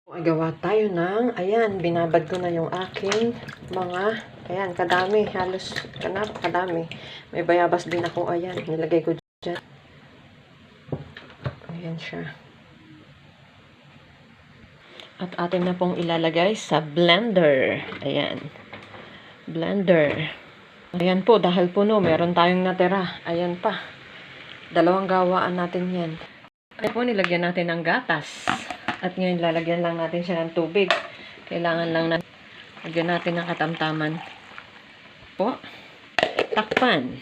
Gawa tayo ng, ayan, binabad ko na yung aking mga, ayan, kadami, halos, kadami. May bayabas din ako, ayan, nilagay ko dyan. Ayan siya. At atin na pong ilalagay sa blender. Ayan. Blender. Ayan po, dahil puno, meron tayong natira. Ayan pa. 2 gawaan natin yan. Ayan po, nilagyan natin ng gatas. At ngayon, lalagyan lang natin siya ng tubig. Kailangan lang lagyan natin ng katamtaman. Po. Takpan.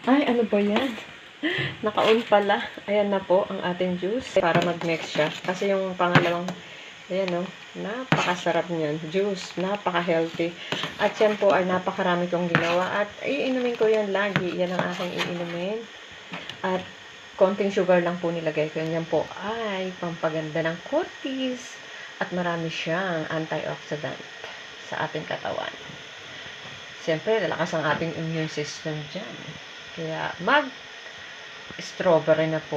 Ay, ano ba yan? Naka-on pala. Ayan na po ang ating juice. Para mag-mix siya. Kasi yung pangalawang, ayan o, napakasarap niyan. Juice, napaka-healthy. At yan po ay napakarami kong ginawa. At iinumin ko yan lagi. Yan ang aking iinumin. At konting sugar lang po nilagay ko. Yan po ay pampaganda ng kutis. At marami siyang antioxidant sa ating katawan. Siyempre, lalakas ang ating immune system dyan. Kaya mag-strawberry na po.